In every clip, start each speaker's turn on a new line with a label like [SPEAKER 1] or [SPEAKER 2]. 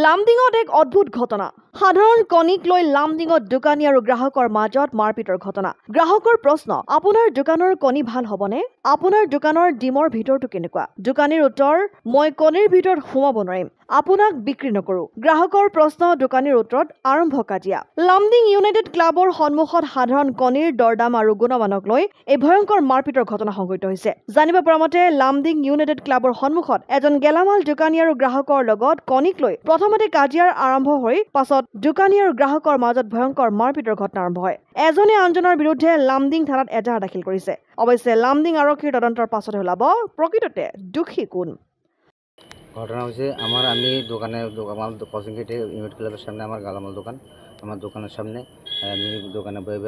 [SPEAKER 1] লামডিঙত এক অদ্ভুত ঘটনা। সাধাৰণ কণীক লৈ লামডিঙত দোকানী আৰু গ্ৰাহকৰ মাজত মাৰপিটৰ ঘটনা। গ্ৰাহকৰ প্ৰশ্ন, আপোনাৰ দোকানৰ কণী ভাল হ'বনে? আপোনাৰ দোকানৰ ডিমৰ ভিতৰটো কেনেকুৱা? দোকানীৰ উত্তৰ, মই কণীৰ ভিতৰত সোমাব নোৱাৰিম, আপোনাক বিক্ৰী নকৰো। গ্ৰাহকৰ প্ৰশ্ন, দোকানীৰ উত্তৰত আৰম্ভ কাজিয়া। লামডিং ইউনাইটেড ক্লাবৰ সন্মুখত সাধাৰণ কণীৰ দৰদাম আৰু গুণমানক লৈ এই ভয়ংকৰ মাৰপিটৰ ঘটনা সংঘটিত হৈছে। জানিব পৰা মতে, লামডিং ইউনাইটেড ক্লাবৰ সন্মুখত এজন গেলামাল দোকানী আৰু গ্ৰাহকৰ লগত কণীক লৈ প্ৰথমতে কাজিয়াৰ আৰম্ভ হৈ পাছত দোকানী আৰু গ্ৰাহকৰ মাজত ভয়ংকৰ মাৰপিটৰ ঘটনা আৰম্ভ হয়। এজনে আনজনৰ বিৰুদ্ধে লামডিং থানাত এজাহাৰ দাখিল কৰিছে। অৱশ্যে লামডিং আৰক্ষীৰ তদন্তৰ পাছতহে ওলাব প্ৰকৃততে দোষী কোন।
[SPEAKER 2] ঘটনা হয়েছে আমি দোকানে আমার কোচিং গেটে ইউনিট ক্লাবের সামনে আমার গালামাল দোকান, আমার দোকানের সামনে আমি দোকানে বয়ে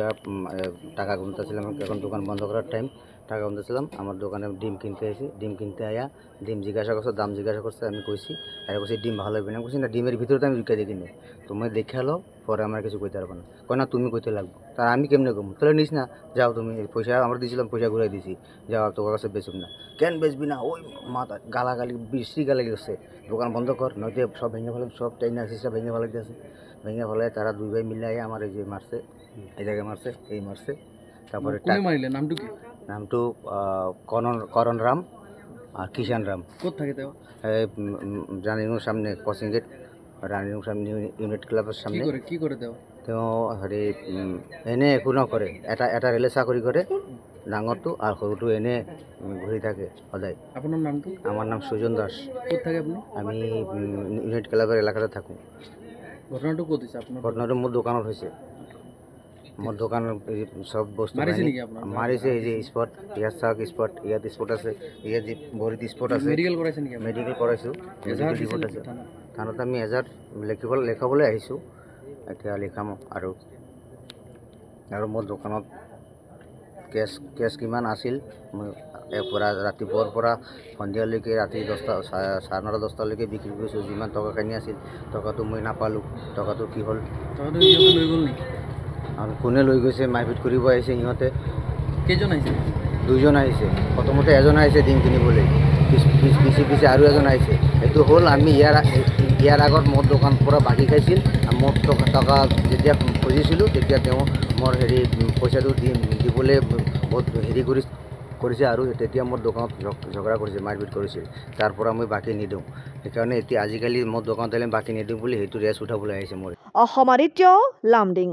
[SPEAKER 2] টাকা গুনতেছিলাম। এখন দোকান বন্ধ করার টাইম, টাকা গুনতেছিলাম। আমার দোকানে ডিম কিনতে এসেছি, ডিম কিনতে আয়া ডিম জিজ্ঞাসা করছে, দাম জিজ্ঞাসা করছে। আমি কইছি আর কইছি ডিম ভালো হবে না, কইছি না ডিমের ভিতরে তো আমি ঢুকে দেখি না, তুমি দেখে এলো পরে আমার কিছু কইতে পারবো না। কয় না তুমি কইতে লাগবো, তার আমি কেমনে কম, তাহলে নিস না, যাও তুমি পয়সা আমরা দিয়েছিলাম, পয়সা ঘুরাই দিছি, যাও তোমার কাছে বেচুম না। কেন বেচবি না? ওই মাথা গালাগালি বিশ্রী গালি করছে, দোকান বন্ধ কর, নয়তো সব ভেঙে ফেলে, সব টাইনা আসিসটা ভেঙে ফেলে দিয়েছে। ভেঙে ফেলে তারা দুই ভাই মিলে আমার এই যে মারছে, এই জায়গায় মারছে, এই মারছে। তারপরে নামটো করণ রাম আর কিষান রাম।
[SPEAKER 3] কোথায়
[SPEAKER 2] রানিংয়ের সামনে কোচিং গেট, রানিংয়ের সামনে ইউনিট ক্লাবের সামনে।
[SPEAKER 3] কি করে দেও
[SPEAKER 2] তেওঁ হেৰি এনে একো নকৰে, এটা ৰেলে চাকৰি কৰে, ডাঙৰটো আৰু সৰুটো এনে ঘূৰি থাকে সদায়।
[SPEAKER 3] আপোনাৰ নামটো?
[SPEAKER 2] আমার নাম সুজন দাস।
[SPEAKER 3] ক'ত থাকে আপুনি?
[SPEAKER 2] আমি ইউনিট ক্লাবের এলাকাতে থাকোঁ।
[SPEAKER 3] ঘটনাটো ক'ত হৈছে আপোনাৰ?
[SPEAKER 2] ঘটনাটো মোৰ দোকানত হৈছে। মোৰ দোকানত সব বস্তু
[SPEAKER 3] মাৰিছে নেকি আপোনাক?
[SPEAKER 2] মাৰিছে। এই যে স্পট, ইয়াত চাওক স্পট, ইয়াত স্পট আছে, ইয়াত যে ভৰিত স্পট আছে।
[SPEAKER 3] মেডিকেল কৰাইছে নেকি?
[SPEAKER 2] মেডিকেল কৰাইছোঁ, মেডিকেল ৰিপৰ্ট আছে। থানাত আমি এজাহাৰ লিখাবলৈ আহিছোঁ, এতিয়া লিখাম। আৰু মোৰ দোকানত কেছ কিমান আছিল, মই পৰা ৰাতিপুৱাৰ পৰা সন্ধিয়ালৈকে ৰাতি 10টা, 9:30, 10টালৈকে বিক্ৰী কৰিছোঁ। যিমান টকাখিনি আছিল টকাটো মই নাপালোঁ। টকাটো কি হ'ল?
[SPEAKER 3] টকাটো সিহঁতে লৈ গ'ল নেকি?
[SPEAKER 2] আৰু কোনে লৈ গৈছে? মাৰপিট কৰিব আহিছে সিহঁতে।
[SPEAKER 3] কেইজন আহিছে?
[SPEAKER 2] দুজন আহিছে। প্ৰথমতে এজন আহিছে ডিম কিনিবলৈ, পিছে আৰু এজন আহিছে। এইটো হ'ল আমি ইয়াৰ আগত মোৰ দোকান পৰা বাকী খাইছিল। মোৰ টকা যেতিয়া খুজিছিলোঁ তেতিয়া তেওঁ মোৰ পইচাটো দিবলৈ বহুত কৰিছে আৰু তেতিয়া মোৰ দোকানত ঝগড়া কৰিছে, মাৰপিট কৰিছিল। তাৰ পৰা মই বাকী নিদিওঁ। সেইকাৰণে এতিয়া আজিকালি মোৰ দোকানত বাকী নিদিওঁ বুলি সেইটো ৰেছ উঠাবলৈ আহিছে মোৰ।
[SPEAKER 1] অসম আদিত্য, লামডিং।